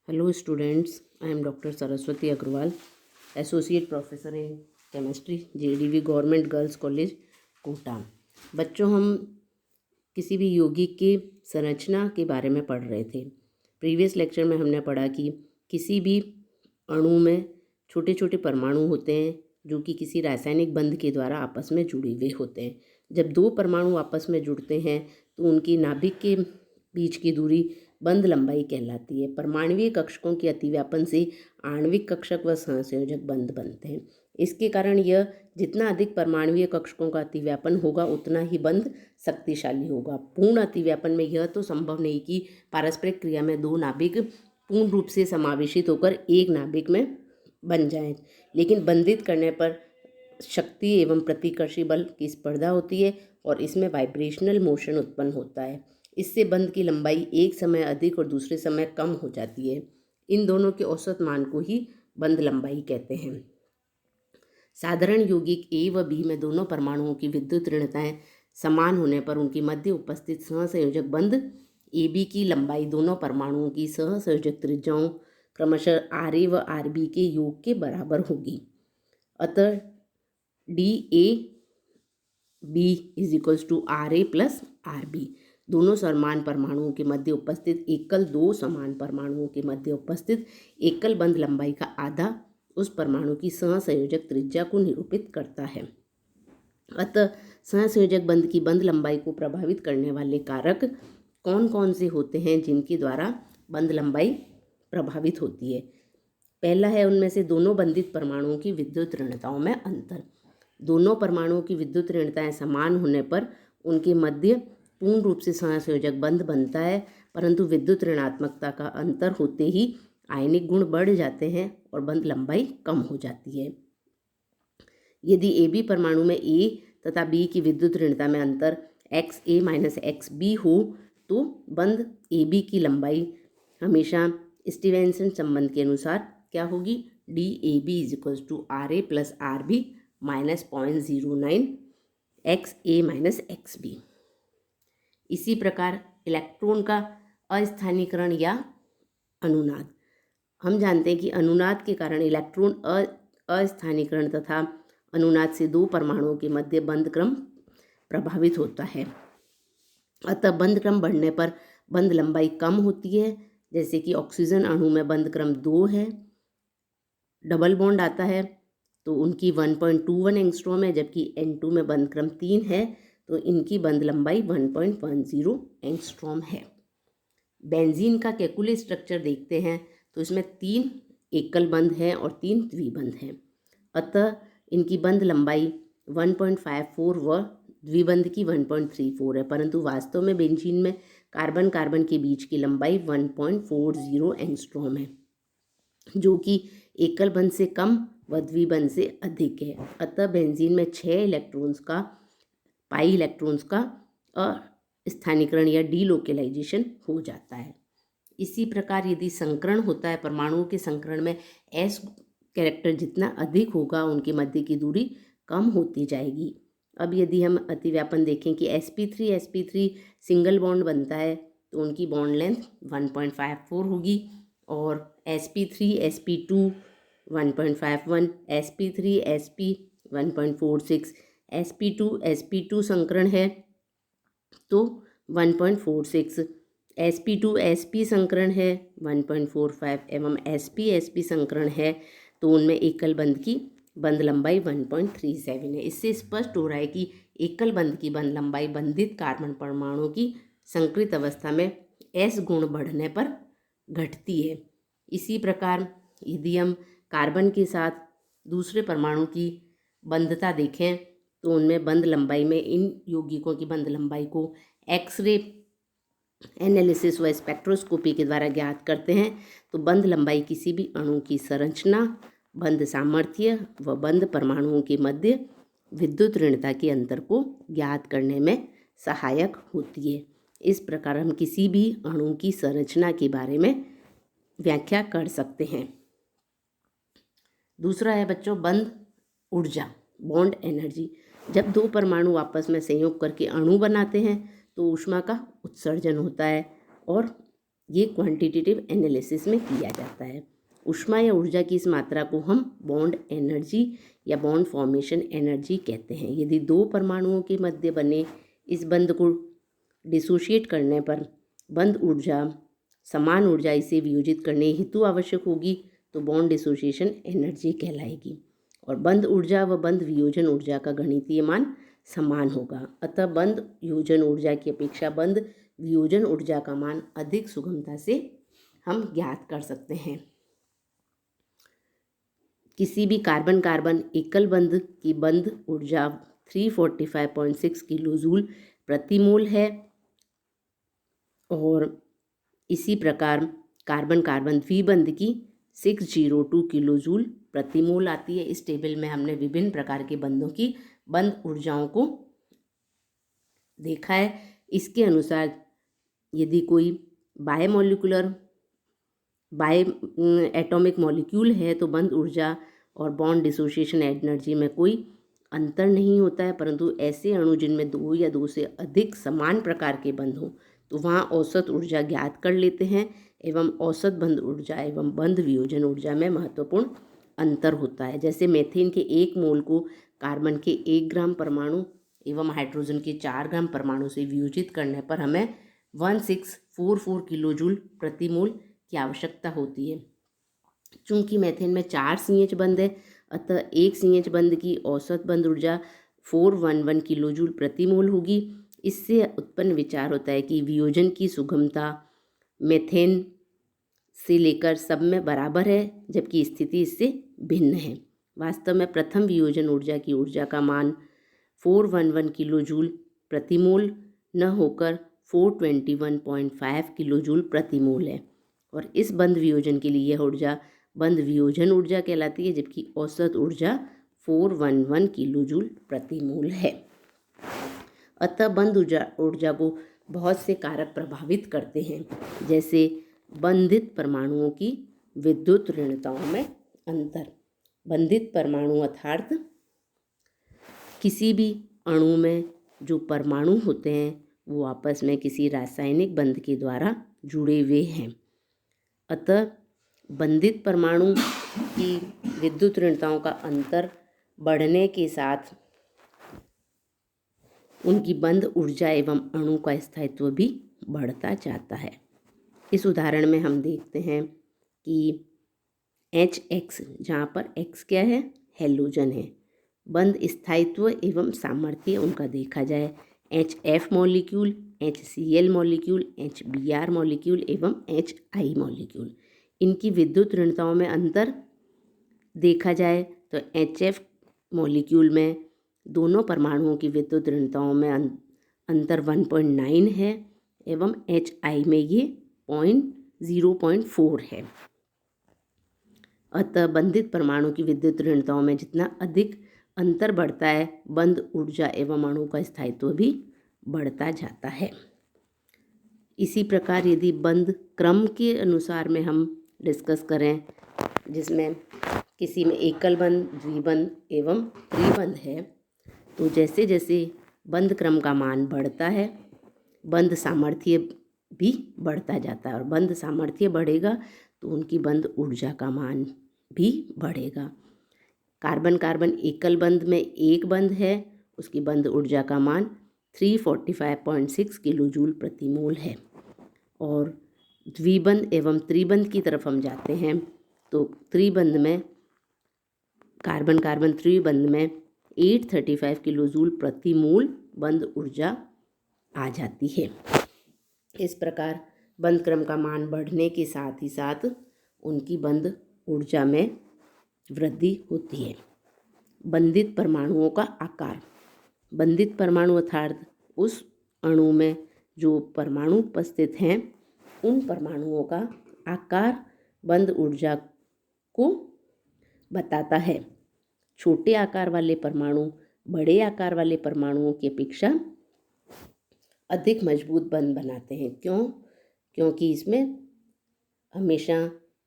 Hello students, I am Dr. Saraswati Agrawal, Associate Professor in Chemistry, JDV Government Girls College, Kota. बच्चों, हम किसी भी यौगिक की संरचना के बारे में पढ़ रहे थे। प्रीवियस लेक्चर में हमने पढ़ा कि किसी भी अणु में छोटे छोटे परमाणु होते हैं जो कि किसी रासायनिक बंध के द्वारा आपस में जुड़े हुए होते हैं। जब दो परमाणु आपस में जुड़ते हैं तो उनकी नाभिक के बीच की दूरी बंध लंबाई कहलाती है। परमाणुवीय कक्षकों के अतिव्यापन से आणविक कक्षक व सहसंयोजक बंध बनते हैं। इसके कारण यह जितना अधिक परमाणुवीय कक्षकों का अतिव्यापन होगा उतना ही बंध शक्तिशाली होगा। पूर्ण अतिव्यापन में यह तो संभव नहीं कि पारस्परिक क्रिया में दो नाभिक पूर्ण रूप से समावेशित होकर एक नाभिक में बन जाएं, लेकिन बंधित करने पर शक्ति एवं प्रतिकर्षी बल की स्पर्धा होती है और इसमें वाइब्रेशनल मोशन उत्पन्न होता है। इससे बंध की लंबाई एक समय अधिक और दूसरे समय कम हो जाती है। इन दोनों के औसत मान को ही बंध लंबाई कहते हैं। साधारण यौगिक ए व बी में दोनों परमाणुओं की विद्युत ऋणताएं समान होने पर उनके मध्य उपस्थित सहसंयोजक बंध ए बी की लंबाई दोनों परमाणुओं की सहसंयोजक त्रिज्याओं क्रमशः आर ए व आर बी के योग के बराबर होगी। अतः D A B is equals to R A plus R B. दोनों समान परमाणुओं के मध्य उपस्थित एकल दो समान परमाणुओं के मध्य उपस्थित एकल बंध लंबाई का आधा उस परमाणु की सहसंयोजक त्रिज्या को निरूपित करता है। अतः सहसंयोजक बंध की बंध लंबाई को प्रभावित करने वाले कारक कौन कौन से होते हैं जिनके द्वारा बंध लंबाई प्रभावित होती है? पहला है उनमें से दोनों बंधित परमाणुओं की विद्युत ऋणताओं में अंतर। दोनों परमाणुओं की विद्युत ऋणताएं समान होने पर उनके मध्य पूर्ण रूप से सहसंयोजक बंध बनता है, परंतु विद्युत ऋणात्मकता का अंतर होते ही आयनिक गुण बढ़ जाते हैं और बंध लंबाई कम हो जाती है। यदि ए बी परमाणु में ए तथा बी की विद्युत ऋणता में अंतर x A minus X B हो तो बंध ए बी की लंबाई हमेशा स्टीवेंसन संबंध के अनुसार क्या होगी? D A B is equals to R A plus R B minus 0.09 X A minus X B. इसी प्रकार इलेक्ट्रॉन का अस्थानीकरण या अनुनाद। हम जानते हैं कि अनुनाद के कारण इलेक्ट्रॉन अस्थानीकरण तथा अनुनाद से दो परमाणुओं के मध्य बंध क्रम प्रभावित होता है। अतः बंध क्रम बढ़ने पर बंध लंबाई कम होती है। जैसे कि ऑक्सीजन अणु में बंध क्रम 2 है, डबल बॉन्ड आता है तो उनकी 1.21 एंगस्ट्रॉम है, जबकि N2 में बंध क्रम 3 है तो इनकी बंध लंबाई 1.10 एंगस्ट्रॉम है। बेंजीन का केकुले स्ट्रक्चर देखते हैं तो इसमें 3 एकल बंध हैं और 3 द्विबंध हैं। अतः इनकी बंध लंबाई 1.54 व द्विबंध की 1.34 है, परंतु वास्तव में बेंजीन में कार्बन कार्बन के बीच की लंबाई 1.40 एंगस्ट्रॉम है, जो कि एकल बंध से कम व द्विबंध से अधिक है। अतः बेंजीन में 6 इलेक्ट्रॉन्स का पाई इलेक्ट्रॉन्स का स्थानीकरण या डीलोकेलाइजेशन हो जाता है। इसी प्रकार यदि संकरण होता है, परमाणुओं के संकरण में एस कैरेक्टर जितना अधिक होगा उनके मध्य की दूरी कम होती जाएगी। अब यदि हम अतिव्यापन देखें कि sp3 सिंगल बॉन्ड बनता है तो उनकी बॉन्ड लेंथ 1.54 होगी और sp3 sp2 1.51, sp3 sp 1.46, sp2 संकरण है तो 1.46, sp2 sp संकरण है 1.45 एवं sp संकरण है तो उनमें एकल बंध की बंध लंबाई 1.37 है। इससे स्पष्ट हो रहा है कि एकल बंध की बंध लंबाई बंधित कार्बन परमाणु की संकृत अवस्था में s गुण बढ़ने पर घटती है। इसी प्रकार यदि हम कार्बन के साथ दूसरे परमाणु की बंधता देखें तो उनमें बंध लंबाई में इन यौगिकों की बंध लंबाई को एक्सरे एनालिसिस व स्पेक्ट्रोस्कोपी के द्वारा ज्ञात करते हैं तो बंध लंबाई किसी भी अणु की संरचना, बंध सामर्थ्य व बंध परमाणुओं के मध्य विद्युत ऋणता के अंतर को ज्ञात करने में सहायक होती है। इस प्रकार हम किसी भी अणु की संरचना के बारे में व्याख्या कर सकते हैं। दूसरा है बच्चों बंध ऊर्जा, बॉन्ड एनर्जी। जब दो परमाणु आपस में संयोग करके अणु बनाते हैं तो ऊष्मा का उत्सर्जन होता है और ये क्वांटिटेटिव एनालिसिस में किया जाता है। ऊष्मा या ऊर्जा की इस मात्रा को हम बॉन्ड एनर्जी या बॉन्ड फॉर्मेशन एनर्जी कहते हैं। यदि दो परमाणुओं के मध्य बने इस बंध को डिसोशिएट करने पर बंध ऊर्जा समान ऊर्जा इसे वियोजित करने हेतु आवश्यक होगी तो बॉन्ड डिसोसिएशन एनर्जी कहलाएगी, और बंध ऊर्जा व बंध वियोजन ऊर्जा का गणितीय मान समान होगा। अतः बंध योजन ऊर्जा की अपेक्षा बंध वियोजन ऊर्जा का मान अधिक सुगमता से हम ज्ञात कर सकते हैं। किसी भी कार्बन कार्बन एकल बंध की बंध ऊर्जा 345.6 किलो जूल प्रति मोल है, और इसी प्रकार कार्बन कार्बन द्विबंध की 602 किलो जूल प्रति मोल आती है। इस टेबल में हमने विभिन्न प्रकार के बंधों की बंध ऊर्जाओं को देखा है। इसके अनुसार यदि कोई बाय एटॉमिक मॉलिक्यूल है तो बंध ऊर्जा और बॉन्ड डिसोसिएशन एनर्जी में कोई अंतर नहीं होता है, परंतु ऐसे अणु जिनमें दो या दो से अधिक समान प्रकार के बंध हों तो वहाँ औसत ऊर्जा ज्ञात कर लेते हैं, एवं औसत बंध ऊर्जा एवं बंध वियोजन ऊर्जा में महत्वपूर्ण अंतर होता है। जैसे मेथेन के 1 मोल को कार्बन के 1 ग्राम परमाणु एवं हाइड्रोजन के 4 ग्राम परमाणु से वियोजित करने पर हमें 1644 किलो जूल प्रति मोल की आवश्यकता होती है। चूँकि मेथेन में 4 CH बंध है, अतः 1 CH बंध की औसत बंध ऊर्जा 411 किलो जूल प्रति मोल होगी। इससे उत्पन्न विचार होता है कि वियोजन की सुगमता मेथेन से लेकर सब में बराबर है, जबकि स्थिति इससे भिन्न है। वास्तव में प्रथम वियोजन ऊर्जा की ऊर्जा का मान 411 किलो जूल प्रति मोल न होकर 421.5 किलो जूल प्रति मोल है, और इस बंध वियोजन के लिए यह ऊर्जा बंध वियोजन ऊर्जा कहलाती है, जबकि औसत ऊर्जा 411 किलो जूल प्रति मोल है। अतः बंध ऊर्जा को बहुत से कारक प्रभावित करते हैं, जैसे बंधित परमाणुओं की विद्युत ऋणताओं में अंतर। बंधित परमाणु अर्थात किसी भी अणु में जो परमाणु होते हैं वो आपस में किसी रासायनिक बंध के द्वारा जुड़े हुए हैं। अतः बंधित परमाणु की विद्युत ऋणताओं का अंतर बढ़ने के साथ उनकी बंध ऊर्जा एवं अणु का स्थायित्व भी बढ़ता जाता है। इस उदाहरण में हम देखते हैं कि HX, जहाँ पर X क्या है, हैलोजन है, बंध स्थायित्व एवं सामर्थ्य उनका देखा जाए HF molecule, HCl molecule, HBr molecule एवं HI मॉलिक्यूल, इनकी विद्युत ऋणताओं में अंतर देखा जाए तो HF मॉलिक्यूल में दोनों परमाणुओं की विद्युत ऋणताओं में अंतर 1.9 है, एवं HI में ये 0.4 है। अतः बंधित परमाणु की विद्युत ऋणताओं में जितना अधिक अंतर बढ़ता है, बंध ऊर्जा एवं अणु का स्थायित्व भी बढ़ता जाता है। इसी प्रकार यदि बंध क्रम के अनुसार में हम डिस्कस करें, जिसमें किसी में एकल बंध, द्विबंध एवं त्रिबंध है, तो जैसे जैसे बंध क्रम का मान बढ़ता है, बंध सामर्थ्य भी बढ़ता जाता है, और बंध सामर्थ्य बढ़ेगा तो उनकी बंध ऊर्जा का मान भी बढ़ेगा। कार्बन कार्बन एकल बंध में एक बंध है, उसकी बंध ऊर्जा का मान 345.6 किलो जूल प्रति मोल है, और द्विबंध एवं त्रिबंध की तरफ हम जाते हैं तो त्रिबंध में कार्बन कार्बन त्रिबंध में 835 किलो जूल प्रति मोल बंध ऊर्जा आ जाती है। इस प्रकार बंध क्रम का मान बढ़ने के साथ ही साथ उनकी बंध ऊर्जा में वृद्धि होती है। बंधित परमाणुओं का आकार। बंधित परमाणु अर्थात उस अणु में जो परमाणु उपस्थित हैं उन परमाणुओं का आकार बंध ऊर्जा को बताता है। छोटे आकार वाले परमाणु बड़े आकार वाले परमाणुओं की अपेक्षा अधिक मजबूत बंध बनाते हैं। क्योंकि इसमें हमेशा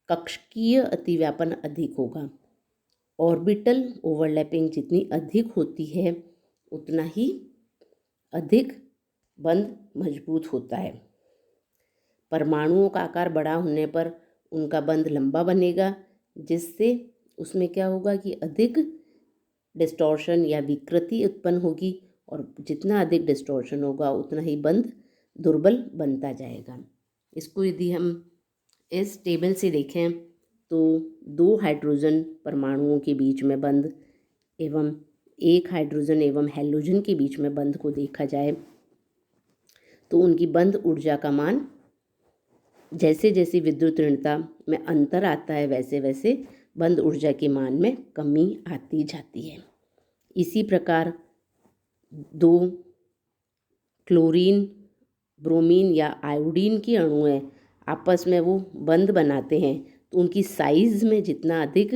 कक्षीय अतिव्यापन अधिक होगा। ऑर्बिटल ओवरलैपिंग जितनी अधिक होती है उतना ही अधिक बंध मजबूत होता है। परमाणुओं का आकार बड़ा होने पर उनका बंध लंबा बनेगा, जिससे उसमें क्या होगा कि अधिक डिस्टॉर्शन या विकृति उत्पन्न होगी, और जितना अधिक डिस्टॉर्शन होगा उतना ही बंध दुर्बल बनता जाएगा। इसको यदि हम इस टेबल से देखें तो 2 हाइड्रोजन परमाणुओं के बीच में बंध एवं 1 हाइड्रोजन एवं हैलोजन के बीच में बंध को देखा जाए तो उनकी बंध ऊर्जा का मान जैसे जैसे विद्युत ऋणता में अंतर आता है वैसे वैसे बंध ऊर्जा के मान में कमी आती जाती है। इसी प्रकार 2 क्लोरीन, ब्रोमीन या आयोडीन के अणु हैं, आपस में वो बंध बनाते हैं तो उनकी साइज़ में जितना अधिक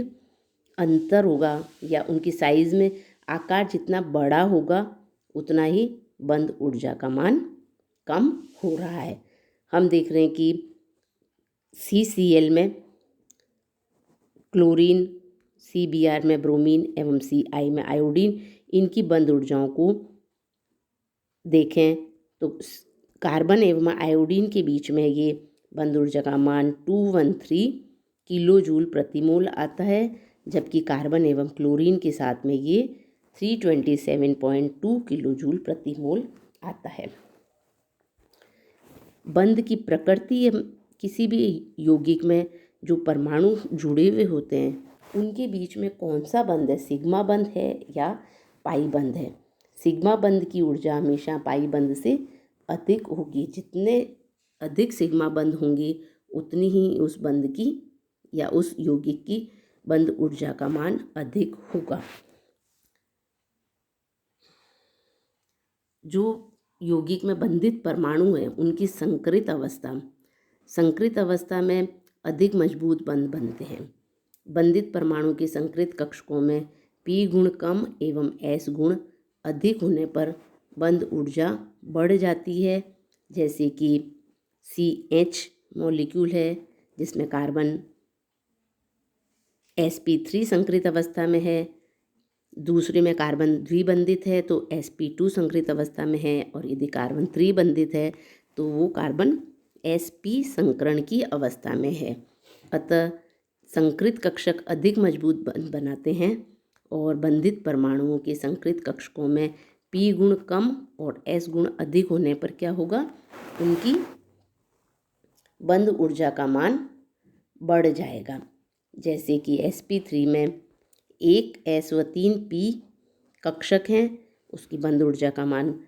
अंतर होगा या उनकी साइज़ में आकार जितना बड़ा होगा उतना ही बंध ऊर्जा का मान कम हो रहा है। हम देख रहे हैं कि CCl में क्लोरीन, CBr में ब्रोमीन एवं CI में आयोडीन, इनकी बंध ऊर्जाओं को देखें तो कार्बन एवं आयोडीन के बीच में ये बंध ऊर्जा का मान 213 किलो जूल प्रति मोल आता है, जबकि कार्बन एवं क्लोरीन के साथ में ये 327.2 किलो जूल प्रति मोल आता है। बंध की प्रकृति किसी भी यौगिक में जो परमाणु जुड़े हुए होते हैं उनके बीच में कौन सा बंध है, सिग्मा बंध है या पाई बंध है। सिग्मा बंध की ऊर्जा हमेशा पाई बंध से अधिक होगी। जितने अधिक सिग्मा बंध होंगे उतनी ही उस बंध की या उस यौगिक की बंध ऊर्जा का मान अधिक होगा। जो यौगिक में बंधित परमाणु हैं उनकी संकृत अवस्था में अधिक मजबूत बंध बनते हैं। बंधित परमाणु के संकृत कक्षकों में P गुण कम एवं S गुण अधिक होने पर बंध ऊर्जा बढ़ जाती है। जैसे कि CH मॉलिक्यूल है जिसमें कार्बन sp3 संकृत अवस्था में है, दूसरे में कार्बन द्विबंधित है तो sp2 संकृत अवस्था में है, और यदि कार्बन त्रिबंधित है तो वो कार्बन sp संकरण की अवस्था में है। अतः संकृत कक्षक अधिक मजबूत बंध बनाते हैं और बंधित परमाणुओं के संकृत कक्षकों में P गुण कम और S गुण अधिक होने पर क्या होगा, उनकी बंध ऊर्जा का मान बढ़ जाएगा। जैसे कि sp3 में 1 S व 3 P कक्षक हैं, उसकी बंध ऊर्जा का मान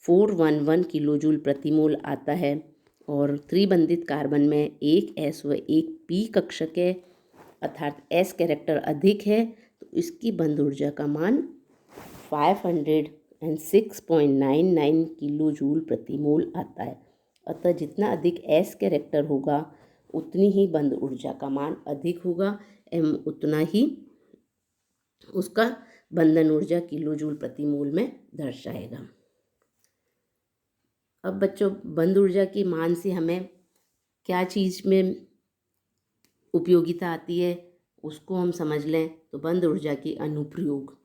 411 किलो जूल प्रति मोल आता है, और त्रिबंधित कार्बन में 1 S व 1 P कक्षक है अर्थात S कैरेक्टर अधिक है तो इसकी बंध ऊर्जा का मान 506.99 किलो जूल प्रति मोल आता है। अतः जितना अधिक S कैरेक्टर होगा उतनी ही बंध ऊर्जा का मान अधिक होगा एवं उतना ही उसका बंधन ऊर्जा किलो जूल प्रति मोल में दर्शाएगा। अब बच्चों, बंध ऊर्जा के मान से हमें क्या चीज़ में उपयोगिता आती है उसको हम समझ लें तो बंध ऊर्जा के अनुप्रयोग,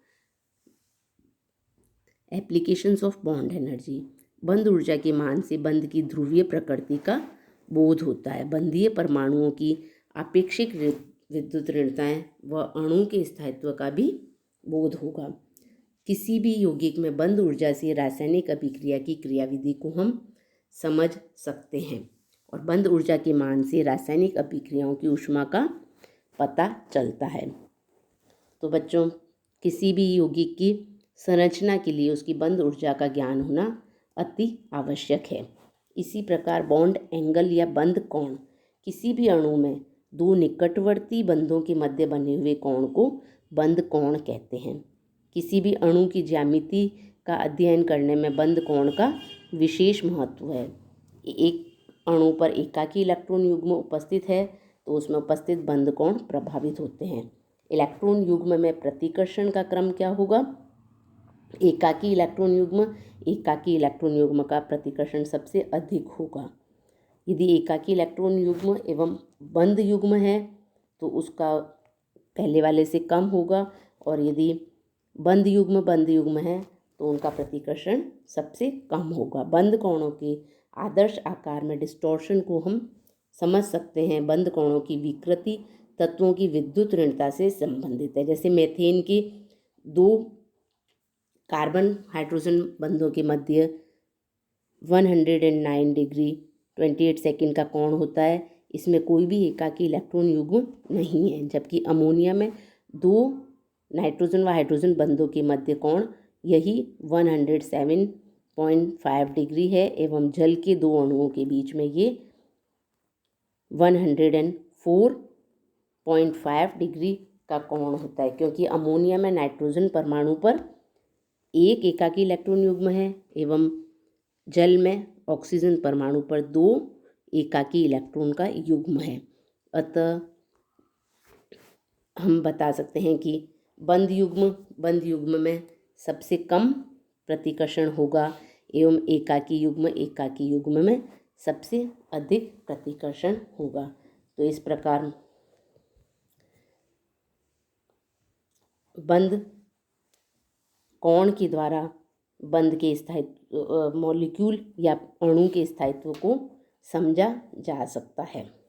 एप्लीकेशंस ऑफ बॉन्ड एनर्जी। बंध ऊर्जा के मान से बंध की ध्रुवीय प्रकृति का बोध होता है। बंधीय परमाणुओं की आपेक्षिक विद्युत ऋणताएं व अणु के स्थायित्व का भी बोध होगा। किसी भी यौगिक में बंध ऊर्जा से रासायनिक अभिक्रिया की क्रियाविधि को हम समझ सकते हैं, और बंध ऊर्जा के मान से रासायनिक अभिक्रियाओं की ऊष्मा का पता चलता है। तो बच्चों, किसी भी यौगिक की संरचना के लिए उसकी बंध ऊर्जा का ज्ञान होना अति आवश्यक है। इसी प्रकार बॉन्ड एंगल या बंध कोण, किसी भी अणु में 2 निकटवर्ती बंधों के मध्य बने हुए कोण को बंध कोण कहते हैं। किसी भी अणु की ज्यामिति का अध्ययन करने में बंध कोण का विशेष महत्व है। एक अणु पर एकाकी इलेक्ट्रॉन युग्म उपस्थित है तो उसमें उपस्थित बंध कोण प्रभावित होते हैं। इलेक्ट्रॉन युग्म में प्रतिकर्षण का क्रम क्या होगा, एकाकी इलेक्ट्रॉन युग्म का प्रतिकर्षण सबसे अधिक होगा। यदि एकाकी इलेक्ट्रॉन युग्म एवं बंध युग्म है तो उसका पहले वाले से कम होगा, और यदि बंध युग्म है तो उनका प्रतिकर्षण सबसे कम होगा। बंध कोणों के आदर्श आकार में डिस्टॉर्शन को हम समझ सकते हैं। बंद कणों की विकृति तत्वों की विद्युत ऋणता से संबंधित है। जैसे मेथेन के 2 कार्बन हाइड्रोजन बंधों के मध्य 109 डिग्री 28 सेकेंड का कोण होता है। इसमें कोई भी एकाकी इलेक्ट्रॉन युग्म नहीं है। जबकि अमोनिया में 2 नाइट्रोजन व हाइड्रोजन बंधों के मध्य कोण यही 107.5 डिग्री है एवं जल के 2 अणुओं के बीच में ये 104.5 डिग्री का कोण होता है। क्योंकि अमोनिया में नाइट्रोजन परमाणु पर 1 एकाकी इलेक्ट्रॉन युग्म है एवं जल में ऑक्सीजन परमाणु पर 2 एकाकी इलेक्ट्रॉन का युग्म है। अतः हम बता सकते हैं कि बंद युग्म में सबसे कम प्रतिकर्षण होगा एवं एकाकी युग्म में सबसे अधिक प्रतिकर्षण होगा। तो इस प्रकार बंद कोण के द्वारा बंद के स्थायित्व मॉलिक्यूल या अणु के स्थायित्व को समझा जा सकता है।